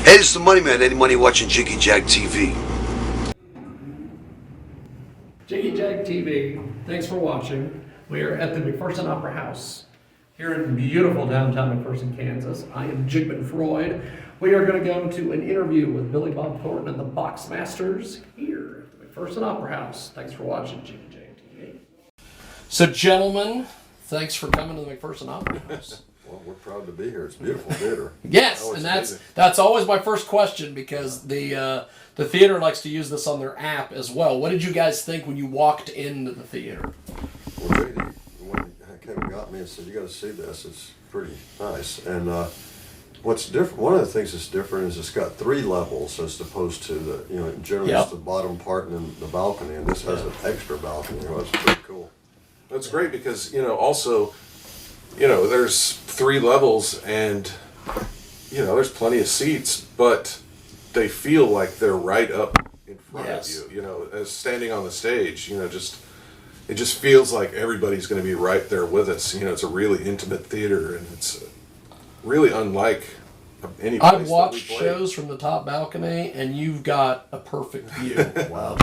Hey, this is the Money Man. Eddie Money watching Jiggy Jag TV. Jiggy Jag TV, thanks for watching. We are at the McPherson Opera House here in beautiful downtown McPherson, Kansas. I am Jigman Freud. We are going to go to an interview with Billy Bob Thornton and the Boxmasters here at the McPherson Opera House. Thanks for watching Jiggy Jag TV. So, gentlemen, thanks for coming to the McPherson Opera House. Well, we're proud to be here. It's a beautiful theater. Yes, Oh, and amazing. that's always my first question because the theater likes to use this on their app as well. What did you guys think when you walked into the theater? Well, J.D., when Kevin got me and said, "You got to see this. It's pretty nice." And what's different? One of the things that's different is it's got 3 levels as opposed to the generally it's the bottom part and then the balcony, and this has an extra balcony. It's pretty cool. That's great because also. There's 3 levels and, there's plenty of seats, but they feel like they're right up in front of you, as standing on the stage, it just feels like everybody's going to be right there with us. It's a really intimate theater and it's really unlike any place I've watched that we play. shows from the top balcony and you've got a perfect view. Wow.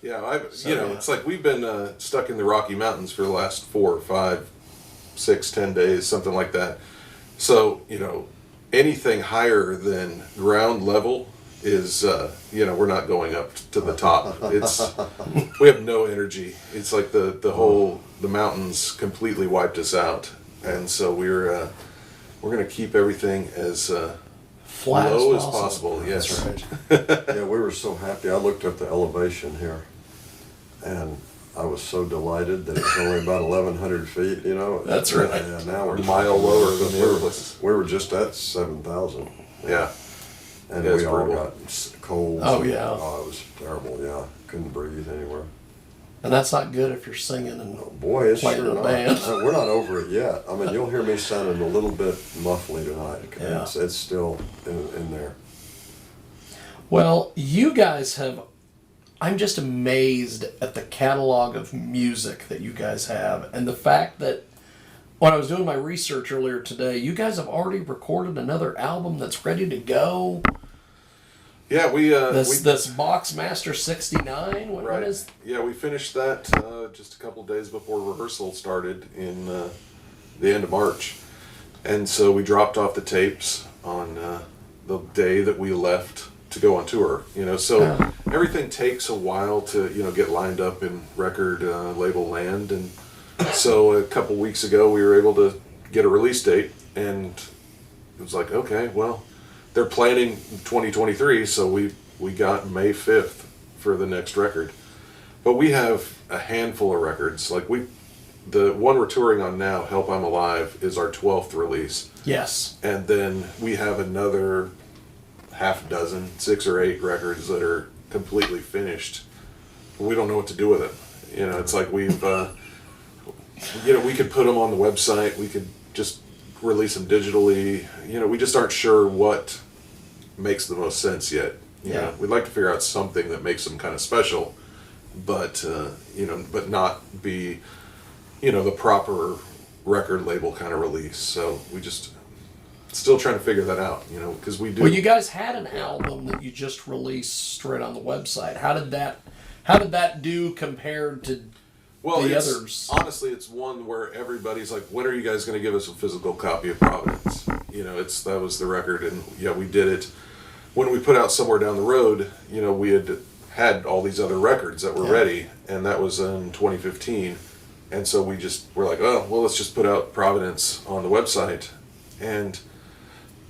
Yeah, it's like we've been stuck in the Rocky Mountains for the last 4 or 5, 6, 10 days, something like that. So, anything higher than ground level is, we're not going up to the top. We have no energy. It's like the mountains completely wiped us out. And so we're going to keep everything as Flat low as as possible. Yes. That's right. Yeah, we were so happy. I looked at the elevation here, and I was so delighted that it's only about 1,100 feet, That's right. And now we're A mile lower than the other places. We were just at 7,000. Yeah. And Yeah, it's we all brutal. got colds. Oh, yeah. Oh, it was terrible, yeah. Couldn't breathe anywhere. And that's not good if you're singing and Boy, it's playing sure in a not. band. We're not over it yet. I mean, you'll hear me sounding a little bit muffly tonight. Yeah. It's still in there. Well, you guys have... I'm just amazed at the catalog of music that you guys have and the fact that when I was doing my research earlier today, you guys have already recorded another album that's ready to go. Yeah, This Boxmaster 69. When Right. is? Yeah, we finished that just a couple days before rehearsal started in the end of March. And so we dropped off the tapes on the day that we left to go on tour. So everything takes a while to, get lined up in record label land. And so a couple weeks ago we were able to get a release date and it was like, okay, well, they're planning 2023, so we got May 5th for the next record. But we have a handful of records. Like the one we're touring on now, Help I'm Alive, is our 12th release. Yes. And then we have another half dozen, 6 or 8 records that are completely finished. We don't know what to do with it. It's like we've, we could put them on the website. We could just release them digitally. We just aren't sure what makes the most sense yet. We'd like to figure out something that makes them kind of special, but but not be, the proper record label kind of release. So we just still trying to figure that out, because we do. Well, you guys had an album that you just released straight on the website. How did that do compared to the others? Honestly, it's one where everybody's like, when are you guys going to give us a physical copy of Providence? That was the record, and we did it. When we put out Somewhere Down the Road, we had all these other records that were ready, and that was in 2015. And so we're like, oh, well, let's just put out Providence on the website. And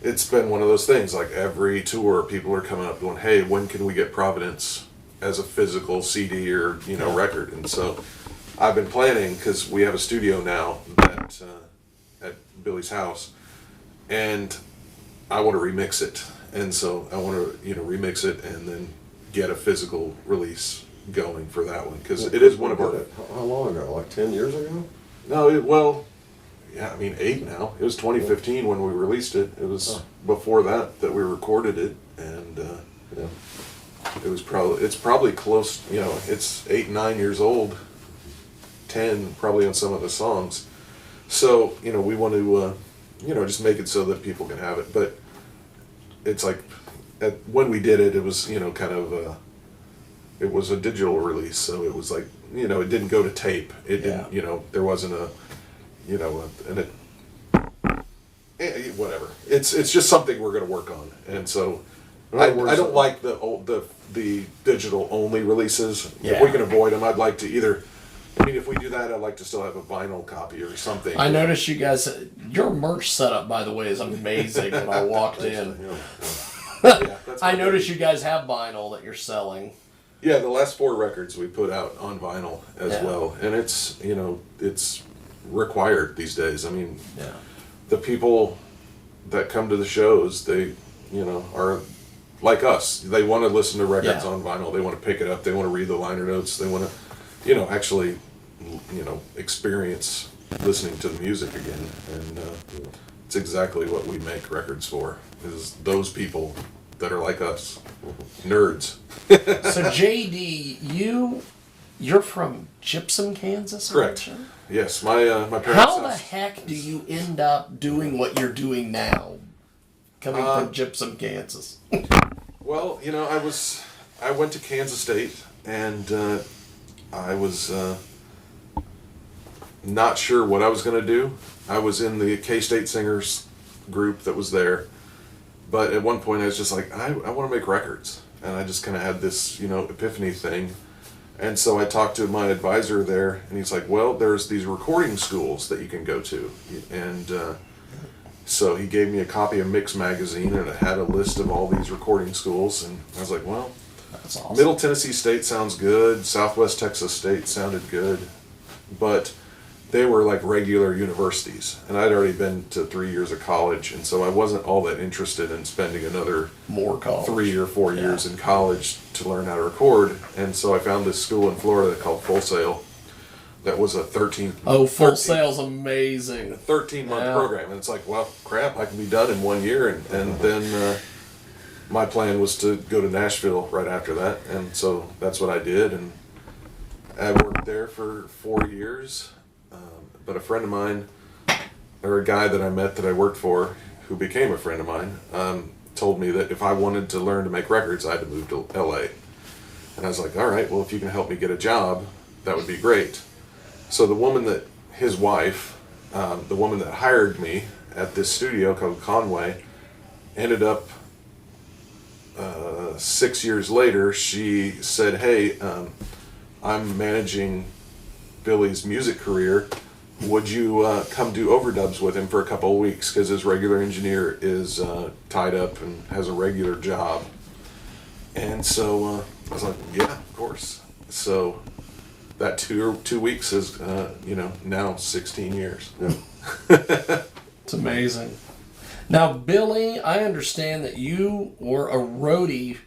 it's been one of those things, like every tour, people are coming up going, hey, when can we get Providence as a physical CD or, record? And so I've been planning, because we have a studio now at Billy's house, and I want to remix it. And so I want to, remix it and then get a physical release going for that one, because it is one of our... How long ago? Like 10 years ago? No, 8 now. It was 2015 when we released it. It was before that we recorded it, and it's probably close, it's 8, 9 years old, 10 probably on some of the songs. So, we want to, just make it so that people can have it. But it's like when we did it, it was kind of it was a digital release, so it was like it didn't go to tape. It didn't there wasn't a whatever. It's just something we're going to work on, and so I don't like the digital only releases. If we can avoid them, I'd like to either. I mean, if we do that, I'd like to still have a vinyl copy or something. I noticed you guys. Your merch setup, by the way, is amazing. When I walked in, I noticed you guys have vinyl that you're selling. Yeah, the last 4 records we put out on vinyl as well, and it's it's required these days. I mean, the people that come to the shows, they are like us. They want to listen to records on vinyl. They want to pick it up. They want to read the liner notes. They want to actually experience listening to the music again, and it's exactly what we make records for. Is those people that are like us, nerds. So JD, you're from Gypsum, Kansas? Correct. Yes, my parents. How the heck do you end up doing what you're doing now, coming from Gypsum, Kansas? Well, I went to Kansas State, and I was not sure what I was going to do. I was in the K-State Singers group that was there, but at one point I was just like, I want to make records, and I just kind of had this epiphany thing. And so I talked to my advisor there, and he's like, well, there's these recording schools that you can go to. And so he gave me a copy of Mix Magazine, and it had a list of all these recording schools. And I was like, well, that's awesome. Middle Tennessee State sounds good. Southwest Texas State sounded good. But they were like regular universities. And I'd already been to 3 years of college, and so I wasn't all that interested in spending another 3 or 4 years in college to learn how to record. And so I found this school in Florida called Full Sail that was a 13 Full Sail's amazing. 13-month program. And it's like, well, crap, I can be done in 1 year. And then my plan was to go to Nashville right after that. And so that's what I did. And I worked there for 4 years. But a friend of mine, or a guy that I met that I worked for, who became a friend of mine, told me that if I wanted to learn to make records, I had to move to LA. And I was like, all right, well, if you can help me get a job, that would be great. So the woman that, his wife, the woman that hired me at this studio called Conway, ended up 6 years later, she said, hey, I'm managing Billy's music career. Would you come do overdubs with him for a couple of weeks, because his regular engineer is tied up and has a regular job. And so I was like, yeah, of course. So that 2 weeks is now 16 years. It's amazing. Now, Billy, I understand that you were a roadie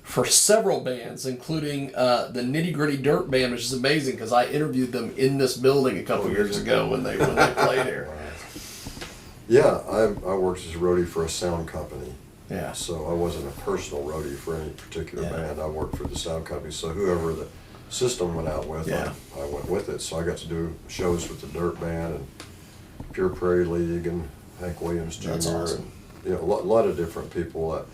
for several bands, including the Nitty Gritty Dirt Band, which is amazing because I interviewed them in this building a couple years ago when they played here. Yeah, I worked as a roadie for a sound company. Yeah. So I wasn't a personal roadie for any particular band. I worked for the sound company. So whoever the system went out with, I went with it. So I got to do shows with the Dirt Band and Pure Prairie League and Hank Williams Jr. That's awesome. And a lot of different people.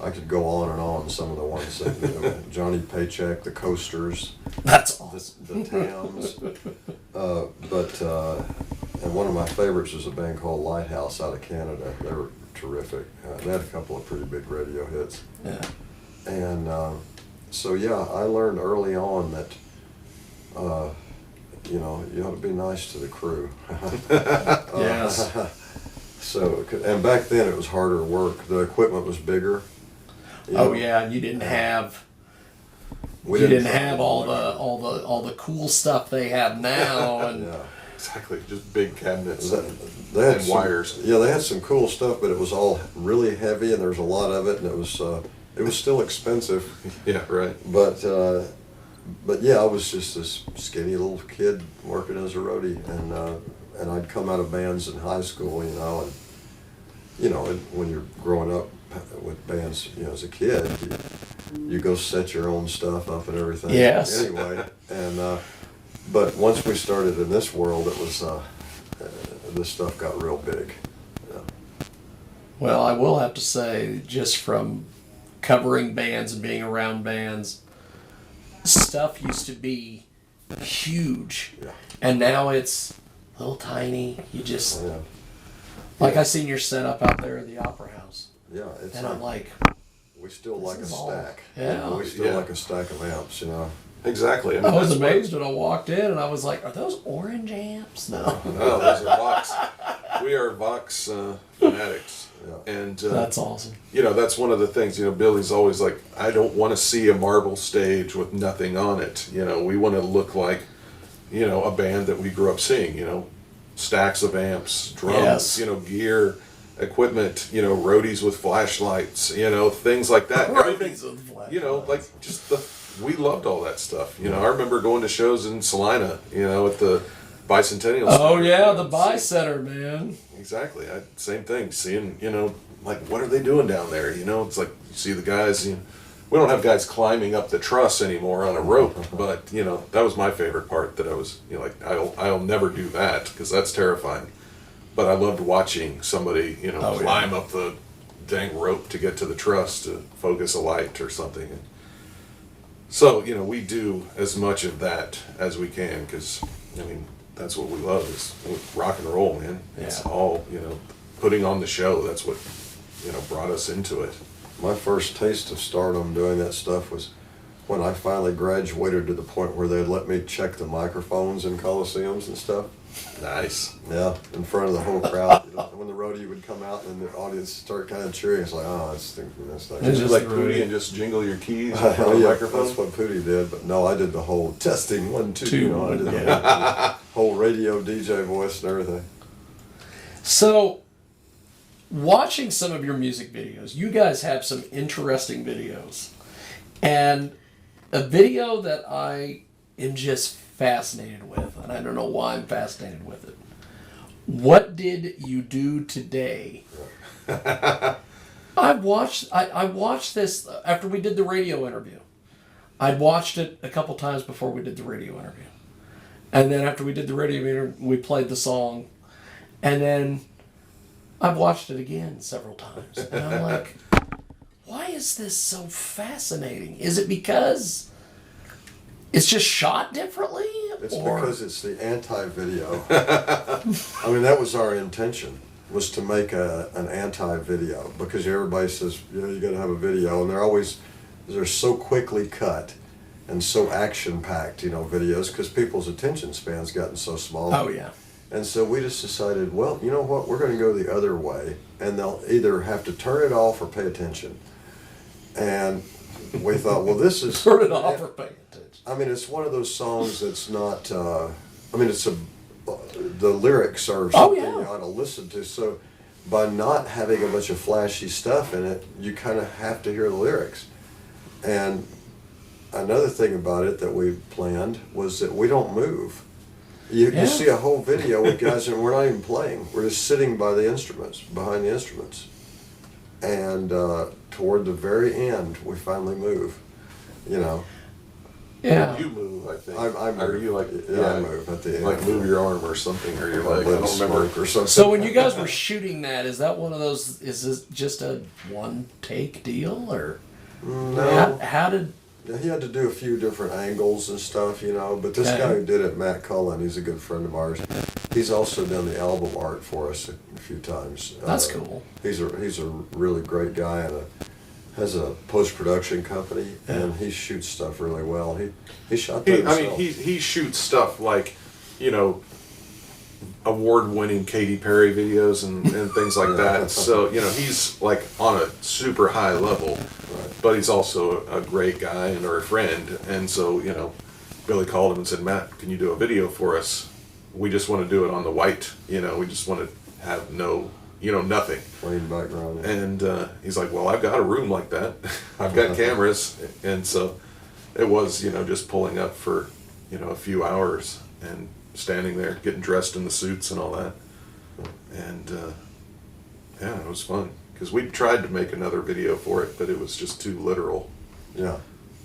I could go on and on. Some of the ones that Johnny Paycheck, the Coasters. That's awesome. The Towns. And one of my favorites was a band called Lighthouse out of Canada. They were terrific. They had a couple of pretty big radio hits. Yeah. And I learned early on that you ought to be nice to the crew. Yes. And back then it was harder work. The equipment was bigger. And you didn't have all the cool stuff they have now. And Exactly, just big cabinets they had and wires. Yeah, they had some cool stuff, but it was all really heavy, and there was a lot of it, and it was still expensive. Yeah, right. But I was just this skinny little kid working as a roadie, and I'd come out of bands in high school, and when you're growing up with bands, as a kid, you go set your own stuff up and everything. Yes. Anyway, but once we started in this world, it was this stuff got real big. Well, I will have to say, just from covering bands and being around bands, stuff used to be huge, Yeah. and now it's little tiny. You just Yeah. like I seen your setup out there at the Opera House, Yeah, it's and I'm like, we still like a is all- stack. yeah. We still Yeah. like a stack of amps, you know. Exactly. I was that's what- amazed when I walked in, and I was like, "Are those orange amps?" No, No, those are Vox. We are Vox fanatics. Yeah. And, that's awesome. you know, that's one of the things, you know, Billy's always like, I don't want to see a marble stage with nothing on it. You know, we want to look like, you know, a band that we grew up seeing, you know, stacks of amps, drums, Yes. you know, gear, equipment, you know, roadies with flashlights, you know, things like that. Everything, Roadies with flashlights. you know, like just we loved all that stuff. You know, I remember going to shows in Salina, you know, at the Bicentennial. Oh Center. yeah, the Buy Center, man. Exactly. Same thing. Seeing, you know, like, what are they doing down there? You know, it's like, you see the guys, you know, we don't have guys climbing up the truss anymore on a rope, but, you know, that was my favorite part that I was, you know, like, I'll never do that because that's terrifying. But I loved watching somebody, you know, Oh, yeah. climb up the dang rope to get to the truss to focus a light or something. And so, you know, we do as much of that as we can because, I mean, that's what we love is rock and roll, man. It's Yeah. all, you know, putting on the show. That's what, you know, brought us into it. My first taste of stardom doing that stuff was when I finally graduated to the point where they'd let me check the microphones in coliseums and stuff. Nice. Yeah, in front of the whole crowd. You know, when the roadie would come out and the audience start kind of cheering, it's like, oh, that's the It's Did you just like really- Pootie and just jingle your keys in Oh, front of the yeah, microphone? that's what Pootie did, but no, I did the whole testing 1, 2, Two, you know, I did the whole radio DJ voice and everything. So, watching some of your music videos, you guys have some interesting videos. And a video that I am just fascinated with, and I don't know why I'm fascinated with it. What did you do today? I watched this after we did the radio interview. I'd watched it a couple times before we did the radio interview. And then after we did the radio interview, we played the song. And then I've watched it again several times. And I'm like, why is this so fascinating? Is it because it's just shot differently? It's or? because it's the anti-video. I mean, that was our intention, was to make an anti-video, because everybody says, yeah, you gotta have a video, and they're so quickly cut and so action-packed, you know, videos, because people's attention span's gotten so small. Oh, yeah. And so we just decided, well, you know what, we're gonna go the other way, and they'll either have to turn it off or pay attention. And we thought, well, this is... Turn it off or pay attention. I mean, it's one of those songs that's not, I mean, the lyrics are something yeah. you ought to listen to. So by not having a bunch of flashy stuff in it, you kind of have to hear the lyrics. And another thing about it that we planned was that we don't move. You Yeah. see a whole video with guys and we're not even playing. We're just sitting by the instruments, behind the instruments. And toward the very end, we finally move, you know. Yeah. You move, I think. I move. Or you like, Yeah, I move at the end. Like move your arm or something, or your My leg. I lips don't remember. smoke or something. So when you guys were shooting that, is that one of those, is this just a one take deal, or No. how did, Yeah, he had to do a few different angles and stuff, you know. But this Okay. guy who did it, Matt Cullen, he's a good friend of ours. He's also done the album art for us a few times. That's cool. He's a really great guy and has a post-production company, and he shoots stuff really well. He shot that I himself. mean, he shoots stuff like, you know, award-winning Katy Perry videos and things like that. So, you know, he's like on a super high level, but he's also a great guy and or a friend. And so, you know, Billy called him and said, Matt, can you do a video for us? We just want to do it on the white, you know, we just want to have no, you know, nothing. Plain background. Yeah. And he's like, well, I've got a room like that. I've got cameras. And so it was, you know, just pulling up for, you know, a few hours and standing there, getting dressed in the suits and all that. And yeah, it was fun. Because we tried to make another video for it, but it was just too literal. Yeah.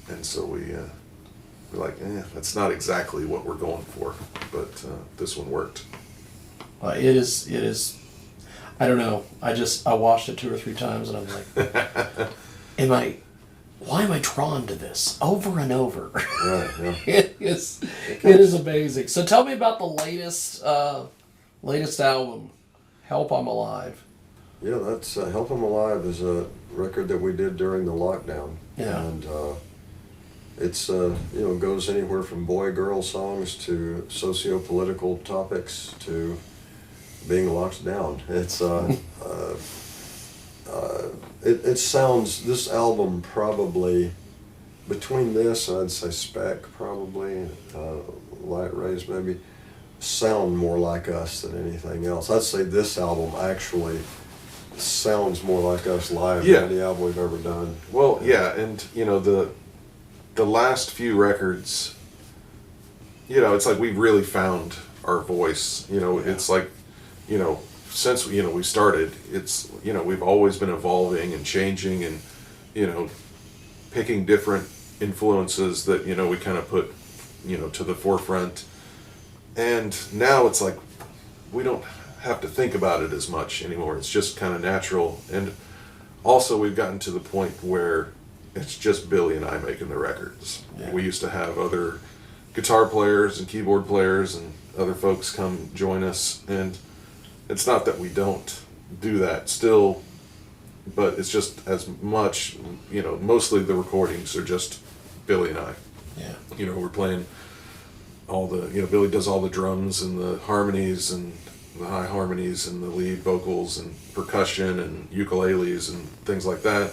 And so we're like, that's not exactly what we're going for. But this one worked. it is, I don't know. I watched it 2 or 3 times and I'm like, why am I drawn to this over and over? Right, yeah. It is amazing. So tell me about the latest album, Help I'm Alive. Yeah, that's Help 'Em Alive is a record that we did during the lockdown. Yeah. And it's, goes anywhere from boy-girl songs to socio-political topics to being locked down. It's, it sounds, this album probably, between this, I'd say Spec probably, Light Rays maybe, sound more like us than anything else. I'd say this album actually sounds more like us live Yeah. than any album we've ever done. Well, yeah, and the last few records, it's like we've really found our voice. It's like, since we started, it's we've always been evolving and changing and picking different influences that we kind of put to the forefront. And now it's like we don't have to think about it as much anymore. It's just kind of natural. And also we've gotten to the point where it's just Billy and I making the records. Yeah. We used to have other guitar players and keyboard players and other folks come join us, and it's not that we don't do that still, but it's just as much, mostly the recordings are just Billy and I. Yeah. We're playing all the, Billy does all the drums and the harmonies and the high harmonies and the lead vocals and percussion and ukuleles and things like that.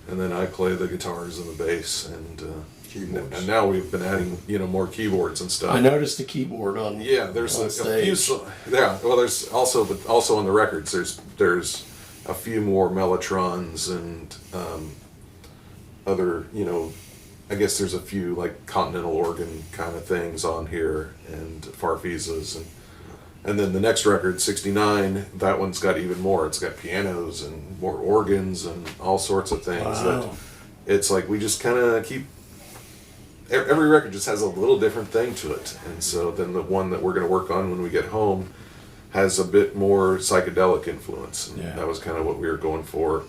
And then I play the guitars and the bass and Keyboards. and now we've been adding, more keyboards and stuff. I noticed the keyboard on There's on a stage. few. Yeah, well, there's also on the records. There's a few more mellotrons and other. I guess there's a few like continental organ kind of things on here and farfisas and then the next record, 69, that one's got even more. It's got pianos and more organs and all sorts of things. Wow. That it's like we just kind of keep. Every record just has a little different thing to it, and so then the one that we're going to work on when we get home has a bit more psychedelic influence. And Yeah. that was kind of what we were going for,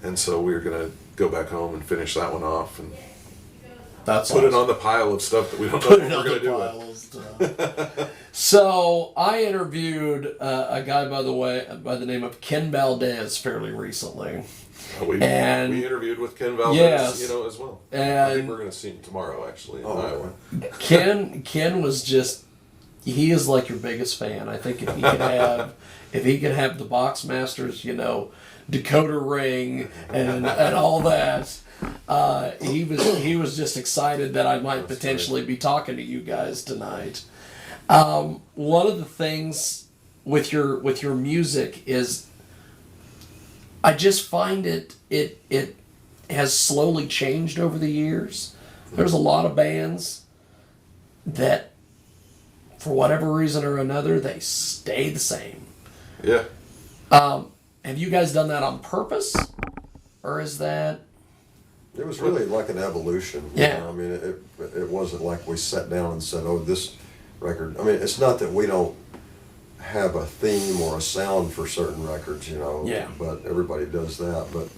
and so we were going to go back home and finish that one off and That's put it awesome. on the pile of stuff that we don't know Put what it we're on going the to do pile with. of stuff. So I interviewed a guy by the name of Ken Valdez fairly recently. We And- interviewed with Ken Valdez, Yes. as well. I And- think we're going to see him tomorrow, actually, in Iowa. Ken was just, he is like your biggest fan. I think if he could have the Boxmasters, decoder ring and all that, he was just excited that I might potentially be talking to you guys tonight. One of the things with your music is I just find it has slowly changed over the years. There's a lot of bands that, for whatever reason or another, they stay the same. Yeah. Have you guys done that on purpose, or is that? It was really like an evolution. Yeah. I mean, it wasn't like we sat down and said, "Oh, this record." I mean, it's not that we don't have a theme or a sound for certain records, Yeah. but everybody does that. But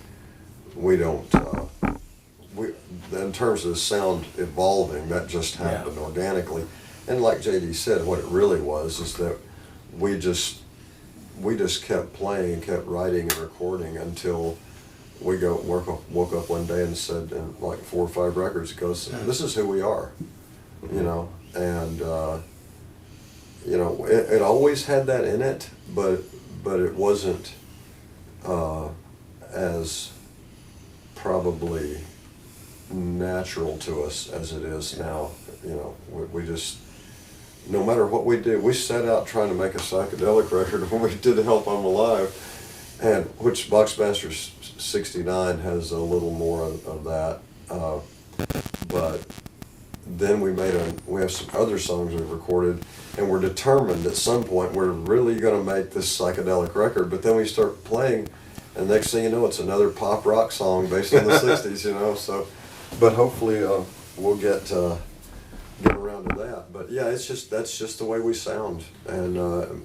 we don't. In terms of the sound evolving, that just happened organically. And like JD said, what it really was is that we just kept playing and kept writing and recording until we woke up one day and said, and like 4 or 5 records ago, this is who we are, and it always had that in it, but it wasn't as probably natural to us as it is now. We just, no matter what we did, we set out trying to make a psychedelic record when we did Help I'm Alive, and which Boxmasters 69 has a little more of that, but then we have some other songs we've recorded, and we're determined at some point we're really going to make this psychedelic record, but then we start playing, and next thing you know, it's another pop rock song based on the 60s, so, but hopefully we'll get around around to that. But yeah, that's just the way we sound, and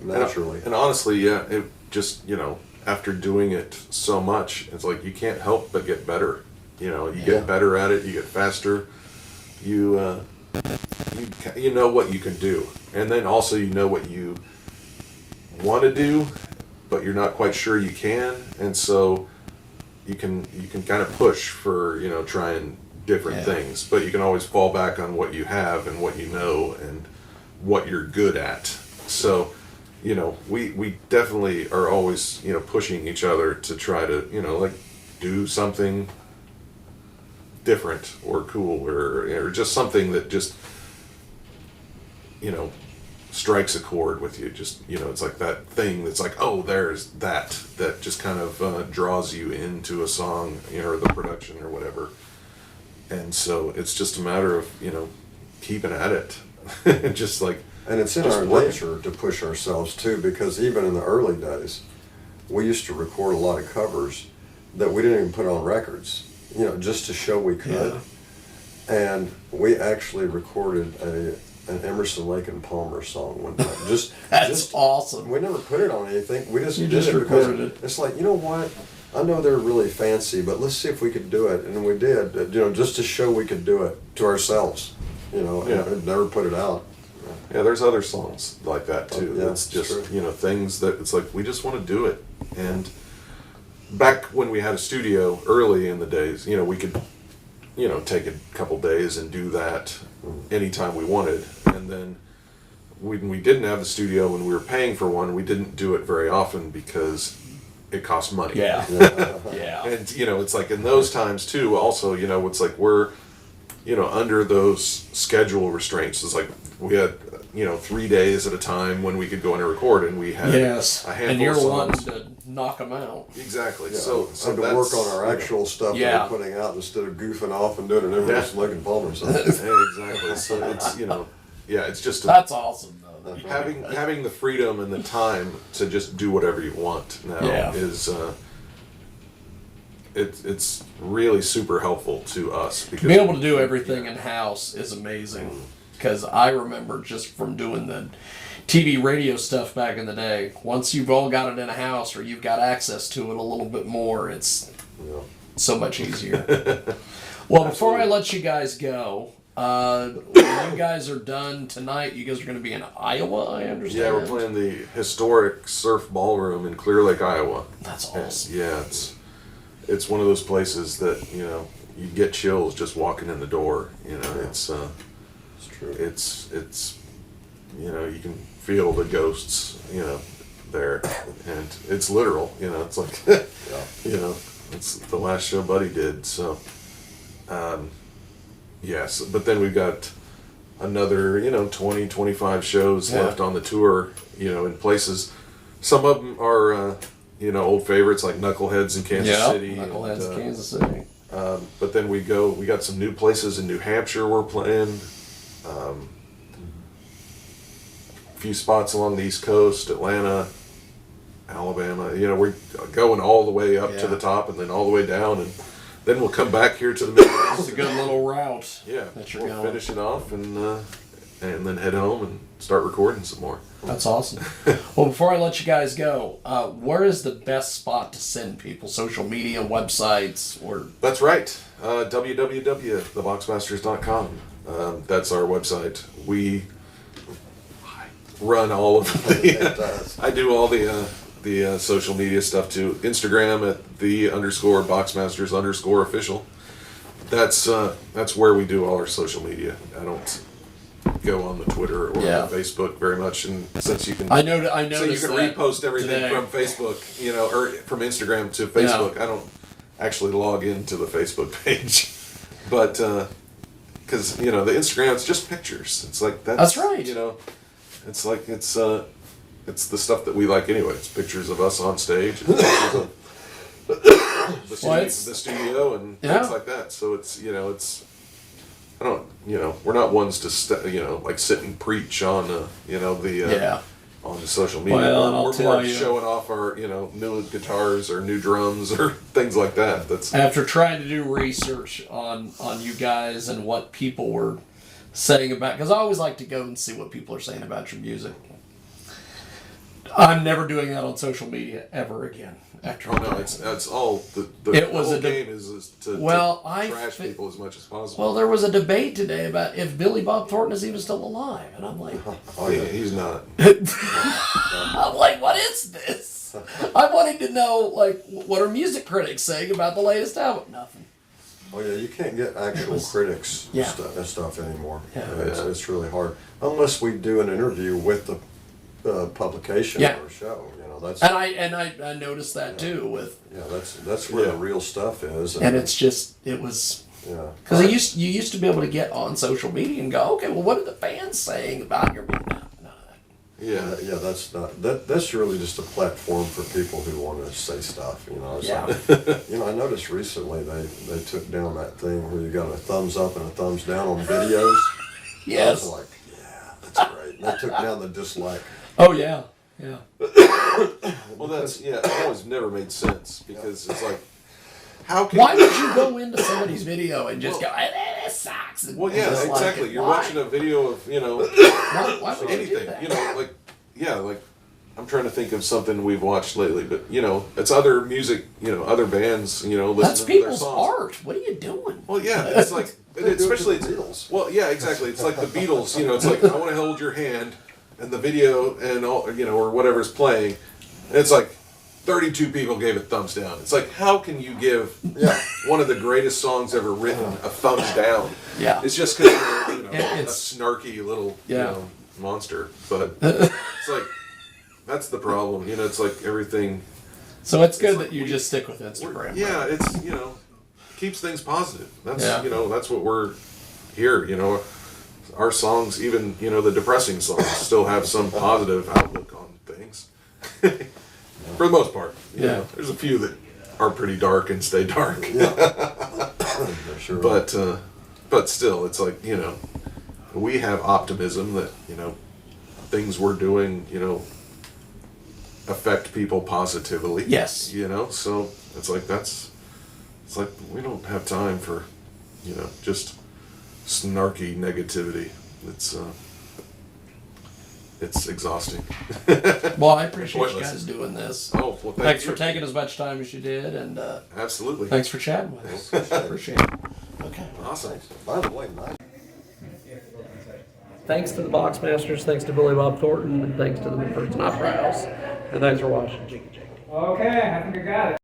naturally. And honestly, yeah, it just, after doing it so much, it's like you can't help but get better. You get better at it, you get faster, you know what you can do, and then also you know what you want to do, but you're not quite sure you can, and so you can kind of push for trying different things, but you can always fall back on what you have and what you know and what you're good at. So we definitely are always pushing each other to try to like do something different or cool or just something that just strikes a chord with you. Just it's like that thing that's like, oh, there's that just kind of draws you into a song or the production or whatever. And so it's just a matter of keeping at it. Just like, and it's in our nature to push ourselves too, because even in the early days we used to record a lot of covers that we didn't even put on records, just to show we could. And we actually recorded an Emerson, Lake and Palmer song one time. That's awesome. We never put it on anything. We just You did just it because recorded it. it's like, you know what? I know they're really fancy, but let's see if we could do it. And we did, just to show we could do it to ourselves, and never put it out. Yeah, there's other songs like that too. Yeah, It's just true. things that it's like we just want to do it. And back when we had a studio early in the days, we could take a couple days and do that anytime we wanted. And then when we didn't have the studio, when we were paying for one, we didn't do it very often because it cost money. Yeah. And it's like in those times too, also, it's like we're under those schedule restraints. It's like we had 3 days at a time when we could go in and record, and we had a handful and you're of wanting songs. to knock them out. Exactly. Yeah, So to work on our actual stuff Yeah. that we're putting out instead of goofing off and doing an Emerson, Lake and Palmer song. Yeah, exactly. So it's it's just That's awesome, though. having the freedom and the time to just do whatever you want now is it's really super helpful to us, because To be able to do everything in house is amazing. Because I remember just from doing the TV radio stuff back in the day, once you've all got it in a house or you've got access to it a little bit more, it's so much easier. Well, before I let you guys go, when you guys are done tonight, you guys are going to be in Iowa, I understand? Yeah, we're playing the historic Surf Ballroom in Clear Lake, Iowa. That's awesome. Yeah, it's one of those places that you get chills just walking in the door. It's true. it's you can feel the ghosts there, and it's literal. It's like it's the last show Buddy did. So yes, but then we've got another 20, 25 shows left on the tour. In places, some of them are old favorites like Knuckleheads in Kansas City. Knuckleheads in Kansas City. But then we got some new places in New Hampshire we're playing. A few spots along the East Coast, Atlanta, Alabama. We're going all the way up to the top and then all the way down, and then we'll come back here to the Midwest. It's a good little route. Yeah, that you're we'll going. finish it off and then head home and start recording some more. That's awesome. Well, before I let you guys go, where is the best spot to send people? Social media, websites, or... That's right. www.theboxmasters.com. That's our website. We run all of the... I do all the social media stuff too. Instagram at _Boxmasters_official. That's where we do all our social media. I don't go on the Twitter or the Facebook very much, and since you can, I noticed so you can that repost everything today. from Facebook, or from Instagram to Facebook. I don't actually log into the Facebook page, but because the Instagram, it's just pictures. It's like That's right. It's like it's the stuff that we like anyway. It's pictures of us on stage, and pictures of the studio and things like that. So it's I don't we're not ones to like sit and preach on on the social media. Well, we're more showing off our new guitars or new drums or things like that. That's after trying to do research on you guys and what people were saying about, because I always like to go and see what people are saying about your music. I'm never doing that on social media ever again. After Oh no, that's all. The It was whole a game is to trash people as much as possible. Well, there was a debate today about if Billy Bob Thornton is even still alive, and I'm like, Oh yeah, he's not. I'm like, what is this? I wanted to know, like, what are music critics saying about the latest album? Nothing. oh yeah. You can't get actual critics and stuff anymore. Yeah. It's really hard unless we do an interview with the publication Yeah. or show. You know, that's And I noticed that too with, that's where the real stuff is. and it's just, it was, yeah. because you used to be able to get on social media and go, okay, well, what are the fans saying about your music? No. Yeah. Yeah, that's not that's really just a platform for people who want to say stuff. You know, it's Yeah. like, you know, I noticed recently they took down that thing where you got a thumbs up and a thumbs down on videos. Yes. I was like, yeah, that's great. And they took down the dislike. Oh yeah. Yeah. Well, it always never made sense because it's like, how can Why would you go into somebody's video and just go, this sucks? And Well, yeah, dislike exactly. it? You're Why? watching a video of Why would you do anything, that? like I'm trying to think of something we've watched lately, but it's other music, other bands, listening That's to their people's songs. art. What are you doing? Well, yeah, it's like, They do it especially to the Beatles. Well, yeah, exactly. It's like the Beatles. It's like I want to hold your hand, and the video and all, or whatever's playing, and it's like 32 people gave it thumbs down. It's like, how can you give one of the greatest songs ever written a thumbs down? Yeah. It's just because you're a It's- snarky little Yeah. monster. But it's like that's the problem. It's like everything. So it's good like that you just stick with Instagram. Yeah, it's keeps things positive. That's Yeah. that's what we're here. Our songs, even the depressing songs, still have some positive outlook on things. For the most part, Yeah. There's a few that are pretty dark and stay dark. Sure. But still, it's like we have optimism that things we're doing affect people positively. Yes. So it's like we don't have time for just snarky negativity. It's exhausting. Well, I appreciate you Pointless. guys doing this. Oh, well, Thanks for taking as much time as you did, and Absolutely. thanks for chatting with us. Appreciate it. Okay. Awesome. By the way, nice. Thanks to the Boxmasters, thanks to Billy Bob Thornton, and thanks to the McPherson Opera House. And thanks for watching Jiggy Jaguar. Okay, I think I got it.